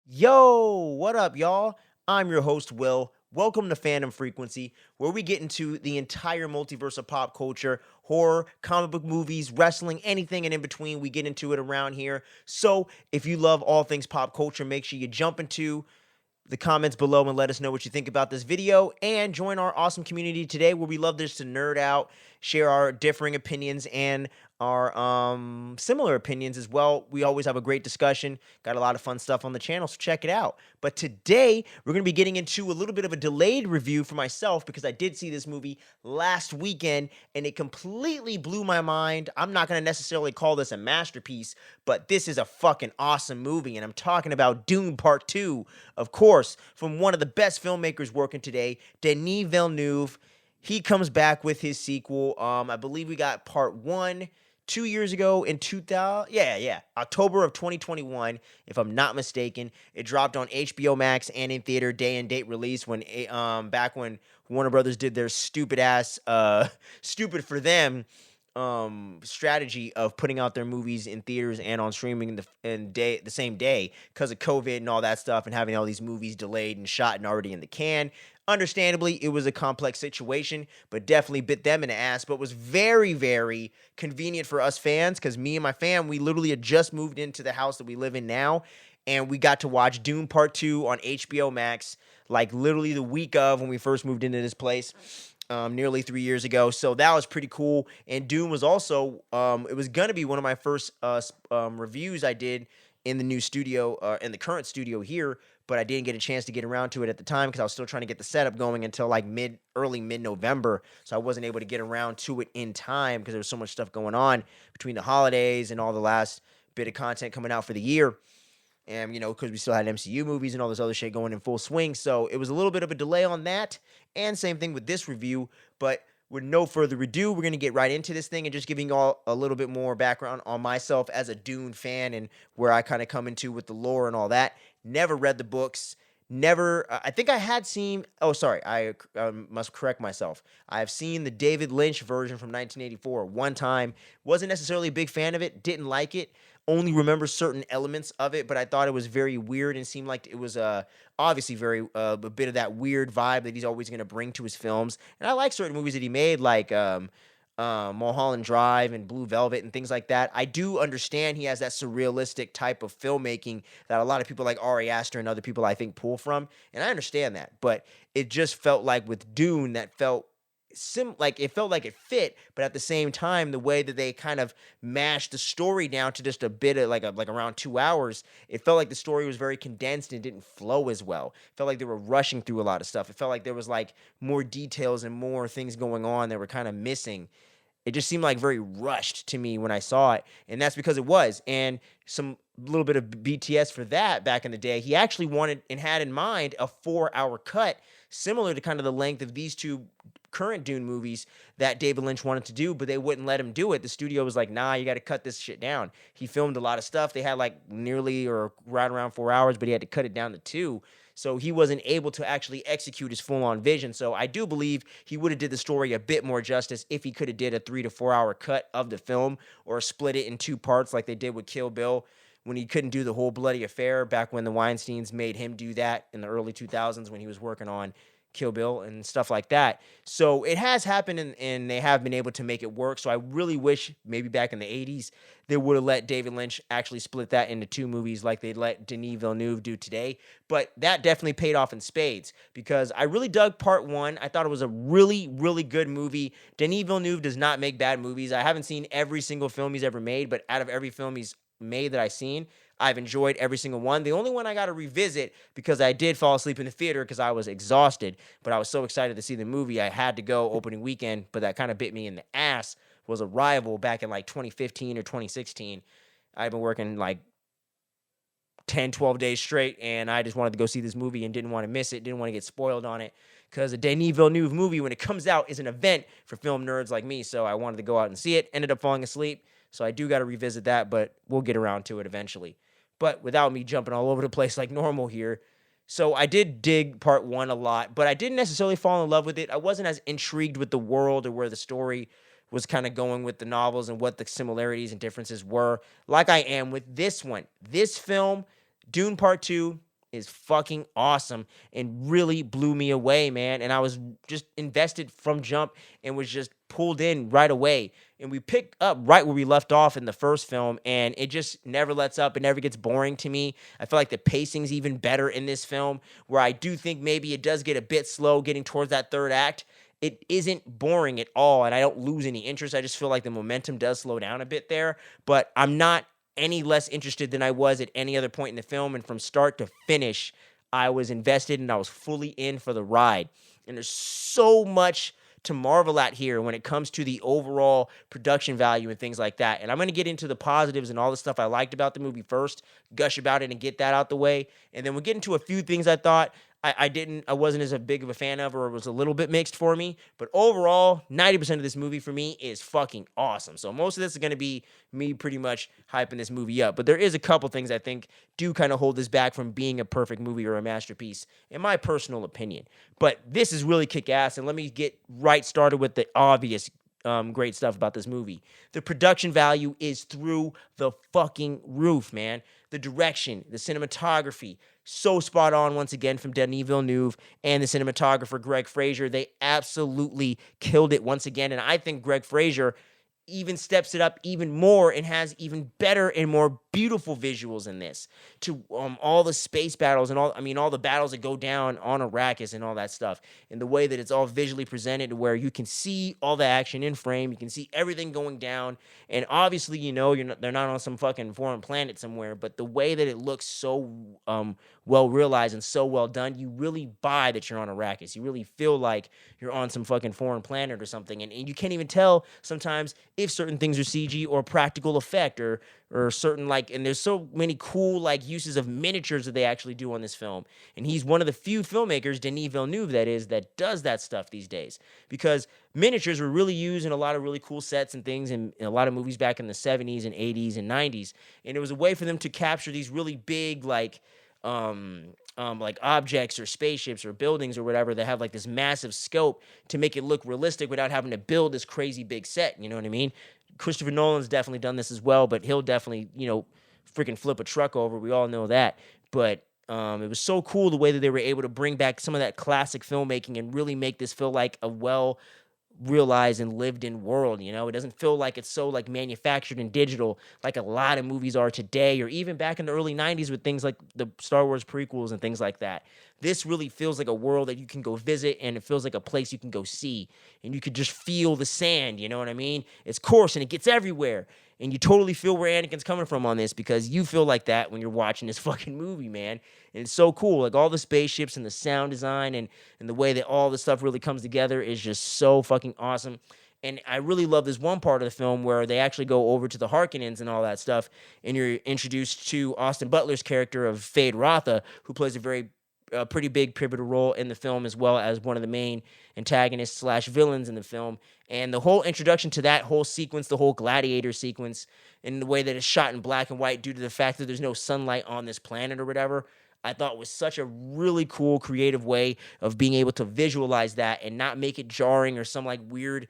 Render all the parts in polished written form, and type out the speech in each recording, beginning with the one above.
Yo, what up, y'all? I'm your host, Will. Welcome to Fandom Frequency, where we get into the entire multiverse of pop culture, horror, comic book movies, wrestling, anything and in between. We get into it around here. So, if you love all things pop culture, make sure you jump into the comments below and let us know what you think about this video and join our awesome community today where we love just to nerd out, share our differing opinions and our similar opinions as well. We always have a great discussion, got a lot of fun stuff on the channel, so check it out. But today we're going to be getting into a little bit of a delayed review for myself because I did see this movie last weekend and it completely blew my mind. I'm not going to necessarily call this a masterpiece, but this is a fucking awesome movie, and I'm talking about Dune Part 2, of course, from one of the best filmmakers working today, Denis Villeneuve. He comes back with his sequel. I believe we got Part 1 2 years ago in 2000. Yeah, October of 2021, if I'm not mistaken. It dropped on HBO Max and in theater day and date release when back when Warner Brothers did their stupid ass stupid for them strategy of putting out their movies in theaters and on streaming the same day because of COVID and all that stuff, and having all these movies delayed and shot and already in the can. Understandably, it was a complex situation, but definitely bit them in the ass. But was very, very convenient for us fans because me and my fam, we literally had just moved into the house that we live in now, and we got to watch Dune Part 2 on HBO Max, like literally the week of when we first moved into this place. Nearly 3 years ago. So that was pretty cool. And Doom was also, it was going to be one of my first reviews I did in the new studio, in the current studio here, but I didn't get a chance to get around to it at the time because I was still trying to get the setup going until like early mid November. So I wasn't able to get around to it in time because there was so much stuff going on between the holidays and all the last bit of content coming out for the year. And, because we still had MCU movies and all this other shit going in full swing. So it was a little bit of a delay on that. And same thing with this review. But with no further ado, we're going to get right into this thing and just giving y'all a little bit more background on myself as a Dune fan and where I kind of come into with the lore and all that. Never read the books. Never, I think I had seen, oh, sorry, I must correct myself. I've seen the David Lynch version from 1984 one time. Wasn't necessarily a big fan of it, didn't like it, only remember certain elements of it, but I thought it was very weird and seemed like it was obviously very a bit of that weird vibe that he's always going to bring to his films. And I like certain movies that he made, like Mulholland Drive and Blue Velvet and things like that. I do understand he has that surrealistic type of filmmaking that a lot of people like Ari Aster and other people I think pull from, and I understand that. But it just felt like with Dune that felt like it felt like it fit, but at the same time, the way that they kind of mashed the story down to just a bit of like around 2 hours, it felt like the story was very condensed and didn't flow as well. It felt like they were rushing through a lot of stuff. It felt like there was like more details and more things going on that were kind of missing. It just seemed like very rushed to me when I saw it, and that's because it was. And some little bit of BTS for that back in the day. He actually wanted and had in mind a 4-hour cut, similar to kind of the length of these two current Dune movies that David Lynch wanted to do, but they wouldn't let him do it. The studio was like, nah, you got to cut this shit down. He filmed a lot of stuff. They had like nearly or right around 4 hours, but he had to cut it down to two. So he wasn't able to actually execute his full-on vision. So I do believe he would have did the story a bit more justice if he could have did a 3 to 4 hour cut of the film or split it in two parts like they did with Kill Bill when he couldn't do the whole bloody affair back when the Weinsteins made him do that in the early 2000s when he was working on Kill Bill and stuff like that. So it has happened, and they have been able to make it work. So I really wish maybe back in the 80s they would have let David Lynch actually split that into two movies like they let Denis Villeneuve do today. But that definitely paid off in spades because I really dug part one. I thought it was a really, really good movie. Denis Villeneuve does not make bad movies. I haven't seen every single film he's ever made, but out of every film he's made that I've seen, I've enjoyed every single one. The only one I got to revisit because I did fall asleep in the theater because I was exhausted, but I was so excited to see the movie. I had to go opening weekend, but that kind of bit me in the ass was Arrival back in like 2015 or 2016. I've been working like 10, 12 days straight, and I just wanted to go see this movie and didn't want to miss it, didn't want to get spoiled on it because a Denis Villeneuve movie, when it comes out, is an event for film nerds like me, so I wanted to go out and see it. Ended up falling asleep, so I do got to revisit that, but we'll get around to it eventually. But without me jumping all over the place like normal here. So I did dig part one a lot, but I didn't necessarily fall in love with it. I wasn't as intrigued with the world or where the story was kind of going with the novels and what the similarities and differences were, like I am with this one. This film, Dune Part 2, is fucking awesome and really blew me away, man. And I was just invested from jump and was just pulled in right away. And we pick up right where we left off in the first film, and it just never lets up. It never gets boring to me. I feel like the pacing's even better in this film, where I do think maybe it does get a bit slow getting towards that third act. It isn't boring at all, and I don't lose any interest. I just feel like the momentum does slow down a bit there, but I'm not any less interested than I was at any other point in the film. And from start to finish, I was invested and I was fully in for the ride. And there's so much to marvel at here when it comes to the overall production value and things like that. And I'm going to get into the positives and all the stuff I liked about the movie first, gush about it and get that out the way. And then we'll get into a few things I thought I wasn't as a big of a fan of, or it was a little bit mixed for me. But overall, 90% of this movie for me is fucking awesome. So most of this is going to be me pretty much hyping this movie up. But there is a couple things I think do kind of hold this back from being a perfect movie or a masterpiece, in my personal opinion. But this is really kick-ass, and let me get right started with the obvious great stuff about this movie. The production value is through the fucking roof, man. The direction, the cinematography, so spot on once again from Denis Villeneuve and the cinematographer Greg Fraser. They absolutely killed it once again, and I think Greg Fraser even steps it up even more and has even better and more beautiful visuals in this, to all the space battles and all the battles that go down on Arrakis and all that stuff, and the way that it's all visually presented, where you can see all the action in frame, you can see everything going down, and obviously they're not on some fucking foreign planet somewhere, but the way that it looks so well realized and so well done, you really buy that you're on Arrakis. You really feel like you're on some fucking foreign planet or something, and you can't even tell sometimes if certain things are CG or practical effect, or certain, like, and there's so many cool like uses of miniatures that they actually do on this film. And he's one of the few filmmakers, Denis Villeneuve that is, that does that stuff these days, because miniatures were really used in a lot of really cool sets and things in a lot of movies back in the 70s and 80s and 90s, and it was a way for them to capture these really big like objects or spaceships or buildings or whatever that have like this massive scope, to make it look realistic without having to build this crazy big set. You know what I mean? Christopher Nolan's definitely done this as well, but he'll definitely, freaking flip a truck over. We all know that. But it was so cool the way that they were able to bring back some of that classic filmmaking and really make this feel like a well realized and lived in world. It doesn't feel like it's so like manufactured and digital like a lot of movies are today, or even back in the early 90s with things like the Star Wars prequels and things like that. This really feels like a world that you can go visit, and it feels like a place you can go see, and you could just feel the sand. You know what I mean? It's coarse and it gets everywhere, and you totally feel where Anakin's coming from on this, because you feel like that when you're watching this fucking movie, man. And it's so cool. Like, all the spaceships and the sound design and the way that all the stuff really comes together is just so fucking awesome. And I really love this one part of the film where they actually go over to the Harkonnens and all that stuff, and you're introduced to Austin Butler's character of Fade Rotha, who plays a pretty big pivotal role in the film, as well as one of the main antagonists / villains in the film. And the whole introduction to that whole sequence, the whole gladiator sequence, and the way that it's shot in black and white due to the fact that there's no sunlight on this planet or whatever, I thought was such a really cool, creative way of being able to visualize that and not make it jarring or some like weird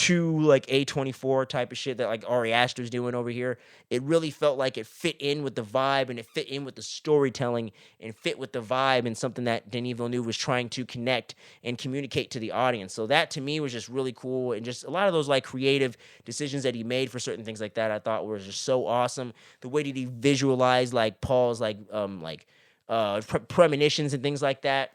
like A24 type of shit that like Ari Aster's doing over here. It really felt like it fit in with the vibe, and it fit in with the storytelling, and fit with the vibe, and something that Denis Villeneuve was trying to connect and communicate to the audience. So that to me was just really cool, and just a lot of those like creative decisions that he made for certain things like that I thought were just so awesome. The way that he visualized like Paul's premonitions and things like that.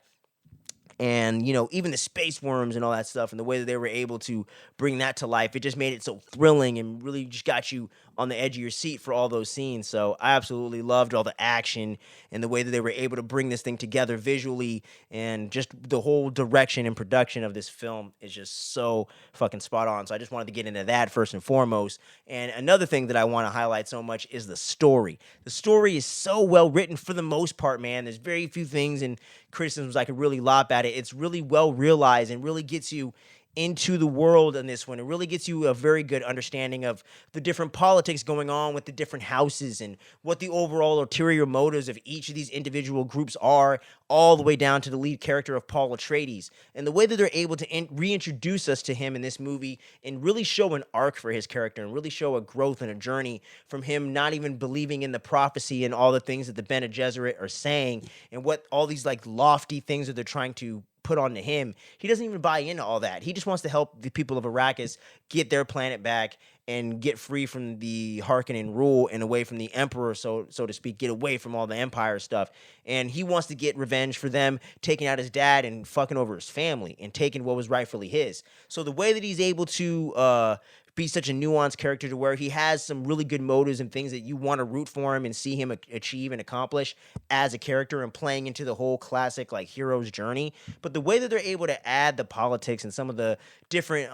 And, even the space worms and all that stuff, and the way that they were able to bring that to life, it just made it so thrilling and really just got you on the edge of your seat for all those scenes. So I absolutely loved all the action and the way that they were able to bring this thing together visually, and just the whole direction and production of this film is just so fucking spot on. So I just wanted to get into that first and foremost. And another thing that I want to highlight so much is the story. The story is so well written for the most part, man. There's very few things and criticisms I could really lop at it. It's really well realized and really gets you into the world in this one. It really gets you a very good understanding of the different politics going on with the different houses and what the overall ulterior motives of each of these individual groups are, all the way down to the lead character of Paul Atreides. And the way that they're able to reintroduce us to him in this movie and really show an arc for his character and really show a growth and a journey from him not even believing in the prophecy and all the things that the Bene Gesserit are saying and what all these like lofty things that they're trying to put onto him. He doesn't even buy into all that. He just wants to help the people of Arrakis get their planet back and get free from the Harkonnen rule and away from the Emperor, so to speak, get away from all the Empire stuff. And he wants to get revenge for them taking out his dad and fucking over his family and taking what was rightfully his. So the way that he's able to be such a nuanced character to where he has some really good motives and things that you want to root for him and see him achieve and accomplish as a character and playing into the whole classic like hero's journey. But the way that they're able to add the politics and some of the different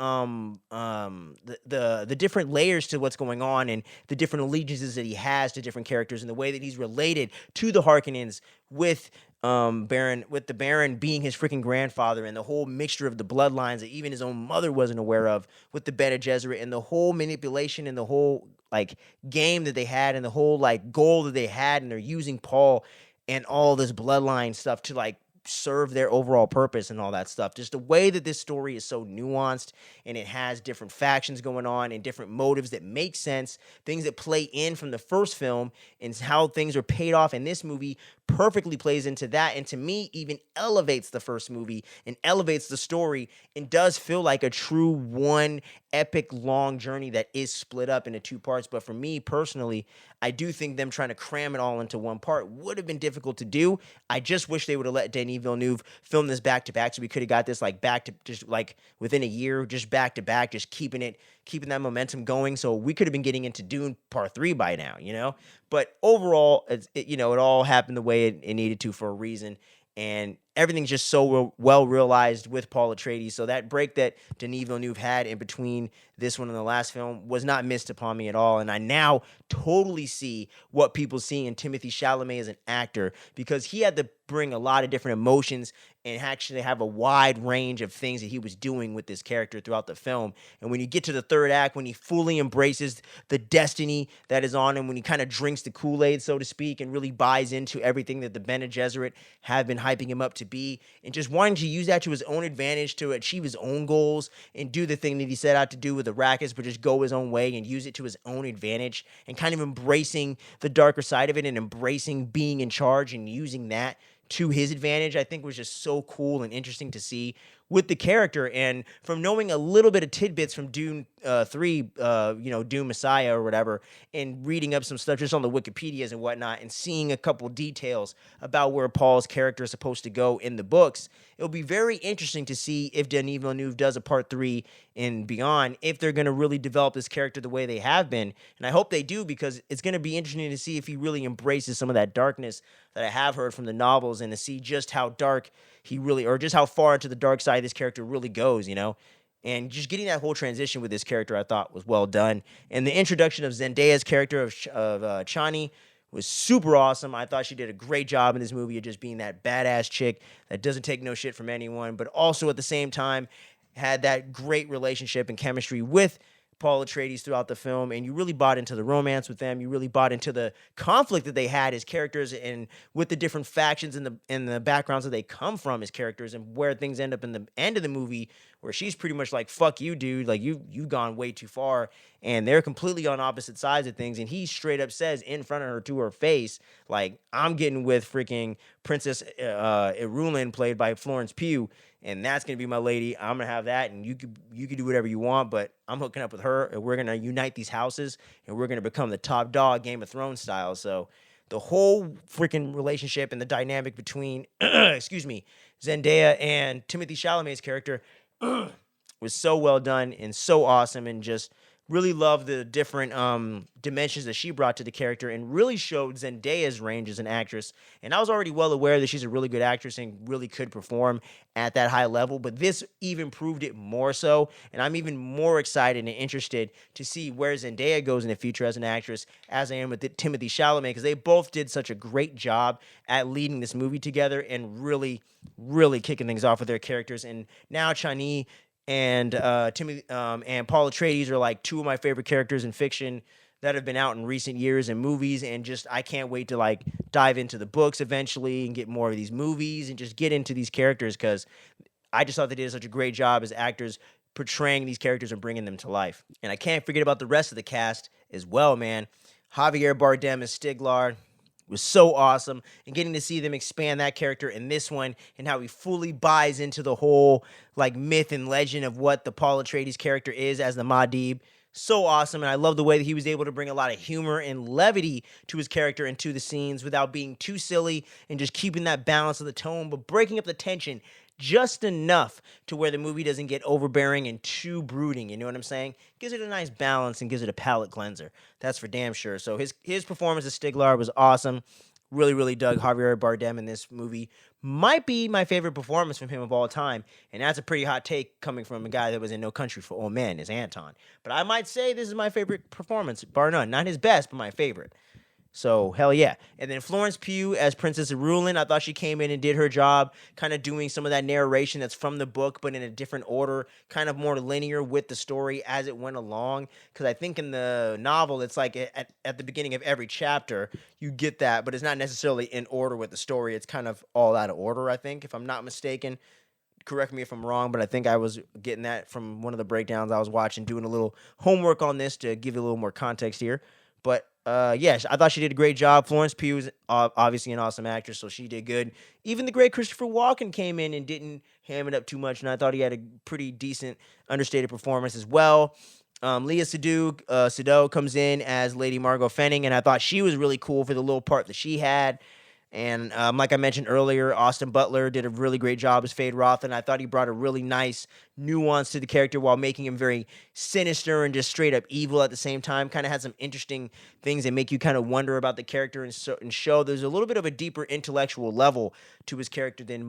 the different layers to what's going on and the different allegiances that he has to different characters and the way that he's related to the Harkonnens with the Baron being his freaking grandfather and the whole mixture of the bloodlines that even his own mother wasn't aware of with the Bene Gesserit and the whole manipulation and the whole like game that they had and the whole like goal that they had, and they're using Paul and all this bloodline stuff to like serve their overall purpose and all that stuff. Just the way that this story is so nuanced and it has different factions going on and different motives that make sense, things that play in from the first film and how things are paid off in this movie perfectly plays into that, and to me even elevates the first movie and elevates the story and does feel like a true one epic long journey that is split up into two parts. But for me personally, I do think them trying to cram it all into one part would have been difficult to do. I just wish they would have let Denis Villeneuve film this back to back, so we could have got this like back to just like within a year, just back to back, just keeping that momentum going. So we could have been getting into Dune Part 3 by now, you know? But overall, it all happened the way it needed to for a reason. And everything's just so well realized with Paul Atreides. So that break that Denis Villeneuve had in between this one and the last film was not missed upon me at all. And I now totally see what people see in Timothée Chalamet as an actor, because he had to bring a lot of different emotions and actually have a wide range of things that he was doing with this character throughout the film. And when you get to the third act, when he fully embraces the destiny that is on him, when he kind of drinks the Kool-Aid, so to speak, and really buys into everything that the Bene Gesserit have been hyping him up to be, and just wanting to use that to his own advantage to achieve his own goals and do the thing that he set out to do with Arrakis, but just go his own way and use it to his own advantage, and kind of embracing the darker side of it and embracing being in charge and using that to his advantage, I think was just so cool and interesting to see with the character. And from knowing a little bit of tidbits from Dune 3, Dune Messiah or whatever, and reading up some stuff just on the Wikipedias and whatnot, and seeing a couple details about where Paul's character is supposed to go in the books, it'll be very interesting to see if Denis Villeneuve does a part 3 and beyond, if they're going to really develop this character the way they have been. And I hope they do, because it's going to be interesting to see if he really embraces some of that darkness that I have heard from the novels, and to see just how dark he really, or just how far into the dark side this character really goes, you know? And just getting that whole transition with this character, I thought was well done. And the introduction of Zendaya's character of Chani was super awesome. I thought she did a great job in this movie of just being that badass chick that doesn't take no shit from anyone, but also at the same time had that great relationship and chemistry with Paul Atreides throughout the film, and you really bought into the romance with them. You really bought into the conflict that they had as characters, and with the different factions and the backgrounds that they come from as characters, and where things end up in the end of the movie, where she's pretty much like, "Fuck you, dude! Like you've gone way too far," and they're completely on opposite sides of things. And he straight up says in front of her to her face, like, "I'm getting with freaking Princess Irulan, played by Florence Pugh, and that's gonna be my lady. I'm gonna have that, and you could do whatever you want, but I'm hooking up with her, and we're gonna unite these houses, and we're gonna become the top dog, Game of Thrones style." So the whole freaking relationship and the dynamic between Zendaya and Timothée Chalamet's character was so well done and so awesome, and just really loved the different dimensions that she brought to the character, and really showed Zendaya's range as an actress. And I was already well aware that she's a really good actress and really could perform at that high level, but this even proved it more so. And I'm even more excited and interested to see where Zendaya goes in the future as an actress, as I am with Timothée Chalamet, because they both did such a great job at leading this movie together and really, really kicking things off with their characters. And now Chani and Timothy and Paul Atreides are like two of my favorite characters in fiction that have been out in recent years in movies, and just I can't wait to like dive into the books eventually and get more of these movies and just get into these characters because I just thought they did such a great job as actors portraying these characters and bringing them to life. And I can't forget about the rest of the cast as well, man. Javier Bardem as Stiglar was so awesome, and getting to see them expand that character in this one and how he fully buys into the whole like myth and legend of what the Paul Atreides character is as the Muad'Dib. So awesome, and I love the way that he was able to bring a lot of humor and levity to his character and to the scenes without being too silly and just keeping that balance of the tone, but breaking up the tension just enough to where the movie doesn't get overbearing and too brooding. You know what I'm saying? Gives it a nice balance and gives it a palate cleanser. That's for damn sure. So his performance as Stiglar was awesome. Really, really dug Javier Bardem in this movie. Might be my favorite performance from him of all time. And that's a pretty hot take coming from a guy that was in No Country for Old Men, is Anton. But I might say this is my favorite performance, bar none. Not his best, but my favorite. So, hell yeah. And then Florence Pugh as Princess Rulin, I thought she came in and did her job, kind of doing some of that narration that's from the book, but in a different order, kind of more linear with the story as it went along. Because I think in the novel, it's like at the beginning of every chapter, you get that, but it's not necessarily in order with the story. It's kind of all out of order, I think, if I'm not mistaken. Correct me if I'm wrong, but I think I was getting that from one of the breakdowns I was watching, doing a little homework on this to give you a little more context here. But yeah, I thought she did a great job. Florence Pugh is obviously an awesome actress, so she did good. Even the great Christopher Walken came in and didn't ham it up too much, and I thought he had a pretty decent, understated performance as well. Leah Sado comes in as Lady Margot Fenning, and I thought she was really cool for the little part that she had. And like I mentioned earlier, Austin Butler did a really great job as Fade Rothan. I thought he brought a really nice nuance to the character while making him very sinister and just straight up evil at the same time. Kind of had some interesting things that make you kind of wonder about the character and show there's a little bit of a deeper intellectual level to his character than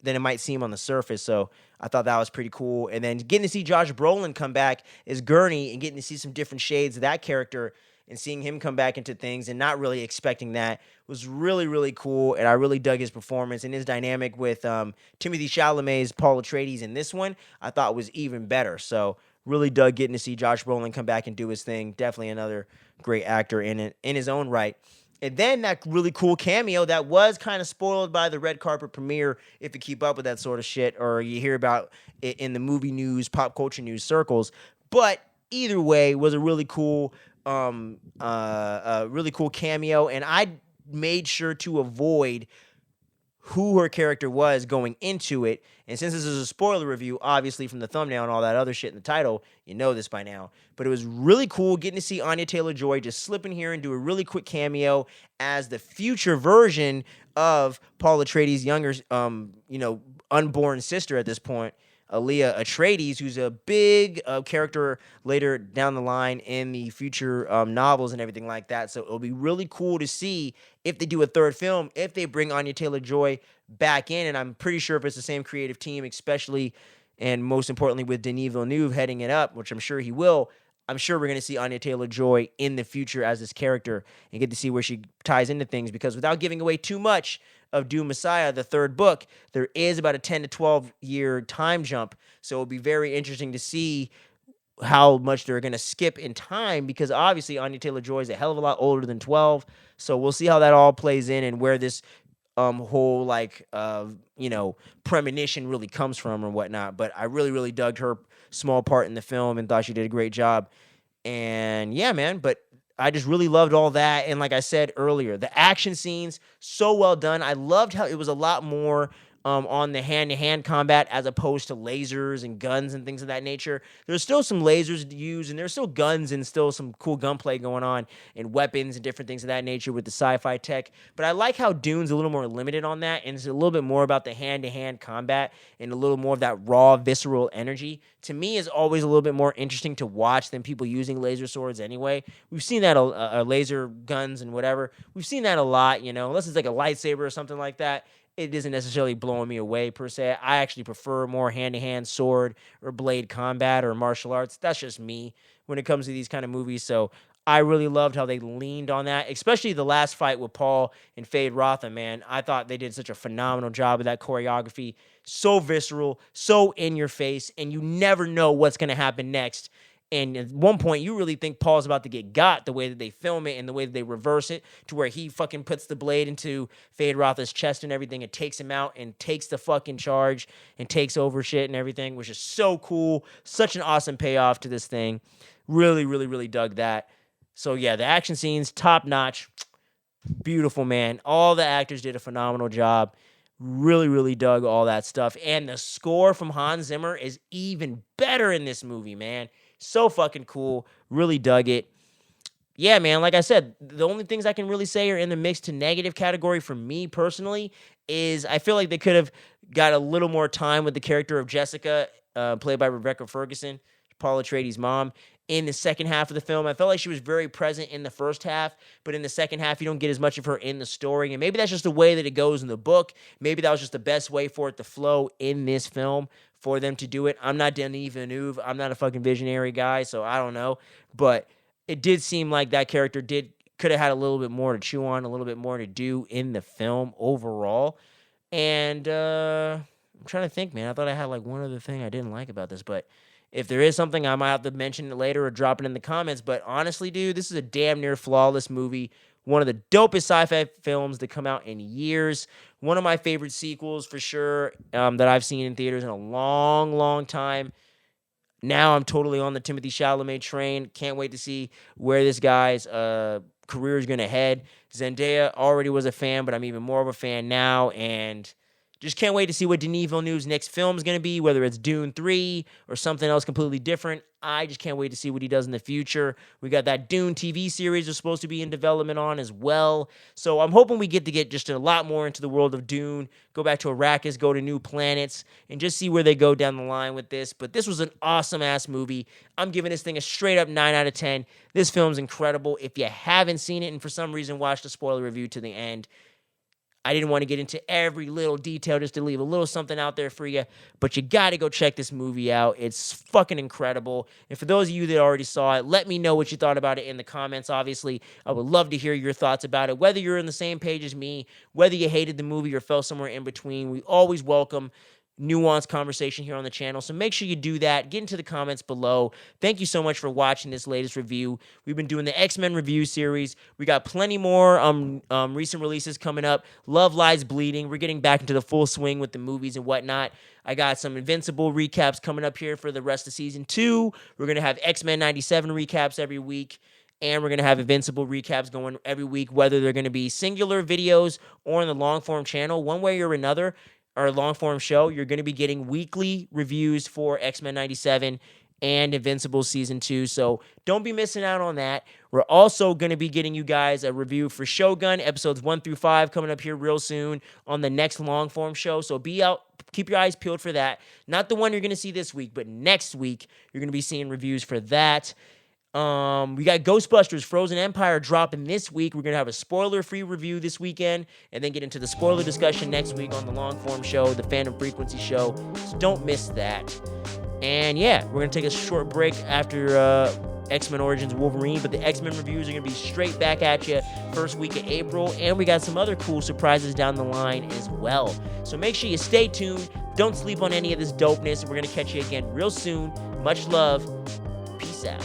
it might seem on the surface. So I thought that was pretty cool. And then getting to see Josh Brolin come back as Gurney and getting to see some different shades of that character and seeing him come back into things and not really expecting that was really, really cool. And I really dug his performance and his dynamic with Timothy Chalamet's Paul Atreides in this one. I thought was even better. So really dug getting to see Josh Brolin come back and do his thing. Definitely another great actor in his own right. And then that really cool cameo that was kind of spoiled by the red carpet premiere, if you keep up with that sort of shit, or you hear about it in the movie news, pop culture news circles. But either way, was a really cool really cool cameo, and I made sure to avoid who her character was going into it. And since this is a spoiler review, obviously from the thumbnail and all that other shit in the title, you know this by now. But it was really cool getting to see Anya Taylor-Joy just slip in here and do a really quick cameo as the future version of Paul Atreides' younger, unborn sister at this point, Aaliyah Atreides, who's a big character later down the line in the future novels and everything like that. So it'll be really cool to see if they do a third film, if they bring Anya Taylor-Joy back in. And I'm pretty sure if it's the same creative team, especially and most importantly with Denis Villeneuve heading it up, which I'm sure he will, I'm sure we're going to see Anya Taylor-Joy in the future as this character and get to see where she ties into things. Because without giving away too much of Dune Messiah, the third book, there is about a 10 to 12 year time jump. So it'll be very interesting to see how much they're going to skip in time, because obviously Anya Taylor-Joy is a hell of a lot older than 12. So we'll see how that all plays in and where this whole premonition really comes from or whatnot. But I really, really dug her small part in the film and thought she did a great job. And yeah, man, but I just really loved all that. And like I said earlier, the action scenes, so well done. I loved how it was a lot more on the hand-to-hand combat as opposed to lasers and guns and things of that nature. There's still some lasers to use, and there's still guns and still some cool gunplay going on and weapons and different things of that nature with the sci-fi tech. But I like how Dune's a little more limited on that, and it's a little bit more about the hand-to-hand combat and a little more of that raw, visceral energy. To me, is always a little bit more interesting to watch than people using laser swords anyway. We've seen that, laser guns and whatever. We've seen that a lot, unless it's like a lightsaber or something like that. It isn't necessarily blowing me away per se. I actually prefer more hand-to-hand sword or blade combat or martial arts. That's just me when it comes to these kind of movies. So I really loved how they leaned on that, especially the last fight with Paul and Fade Rotha, man. I thought they did such a phenomenal job of that choreography. So visceral, so in your face, and you never know what's going to happen next. And at one point, you really think Paul's about to get got the way that they film it and the way that they reverse it to where he fucking puts the blade into Fade Rotha's chest and everything and takes him out and takes the fucking charge and takes over shit and everything, which is so cool. Such an awesome payoff to this thing. Really, really, really dug that. So, yeah, the action scenes, top notch. Beautiful, man. All the actors did a phenomenal job. Really, really dug all that stuff. And the score from Hans Zimmer is even better in this movie, man. So fucking cool. Really dug it. Yeah, man, like I said, the only things I can really say are in the mixed to negative category for me personally is I feel like they could have got a little more time with the character of Jessica, played by Rebecca Ferguson, Paul Atreides' mom, in the second half of the film. I felt like she was very present in the first half, but in the second half, you don't get as much of her in the story. And maybe that's just the way that it goes in the book. Maybe that was just the best way for it to flow in this film for them to do it. I'm not Denis Villeneuve. I'm not a fucking visionary guy, so I don't know. But it did seem like that character could have had a little bit more to chew on, a little bit more to do in the film overall. And I'm trying to think, man. I thought I had like one other thing I didn't like about this, but if there is something, I might have to mention it later or drop it in the comments. But honestly, dude, this is a damn near flawless movie. One of the dopest sci-fi films that come out in years. One of my favorite sequels for sure that I've seen in theaters in a long, long time. Now I'm totally on the Timothée Chalamet train. Can't wait to see where this guy's career is going to head. Zendaya already was a fan, but I'm even more of a fan now. And just can't wait to see what Denis Villeneuve's next film is going to be, whether it's Dune 3 or something else completely different. I just can't wait to see what he does in the future. We got that Dune TV series we're supposed to be in development on as well. So I'm hoping we get just a lot more into the world of Dune, go back to Arrakis, go to new planets, and just see where they go down the line with this. But this was an awesome-ass movie. I'm giving this thing a straight-up 9 out of 10. This film's incredible. If you haven't seen it and for some reason watched the spoiler review to the end, I didn't want to get into every little detail just to leave a little something out there for you, but you got to go check this movie out. It's fucking incredible. And for those of you that already saw it, let me know what you thought about it in the comments, obviously. I would love to hear your thoughts about it, whether you're on the same page as me, whether you hated the movie or fell somewhere in between. We always welcome nuanced conversation here on the channel, so make sure you do that. Get into the comments below. Thank you so much for watching this latest review. We've been doing the X-Men review series. We got plenty more recent releases coming up. Love Lies Bleeding. We're getting back into the full swing with the movies and whatnot. I got some Invincible recaps coming up here for the rest of season 2. We're going to have X-Men 97 recaps every week. And we're going to have Invincible recaps going every week, whether they're going to be singular videos or on the long-form channel. One way or another, our long-form show, you're going to be getting weekly reviews for X-Men 97 and Invincible Season 2, so don't be missing out on that. We're also going to be getting you guys a review for Shogun, episodes 1 through 5, coming up here real soon on the next long-form show, so be out. Keep your eyes peeled for that. Not the one you're going to see this week, but next week, you're going to be seeing reviews for that. We got Ghostbusters Frozen Empire dropping this week. We're going to have a spoiler-free review this weekend and then get into the spoiler discussion next week on the long-form show, the Phantom Frequency show. So don't miss that. And yeah, we're going to take a short break after X-Men Origins Wolverine, but the X-Men reviews are going to be straight back at you first week of April, and we got some other cool surprises down the line as well. So make sure you stay tuned. Don't sleep on any of this dopeness. We're going to catch you again real soon. Much love. Peace out.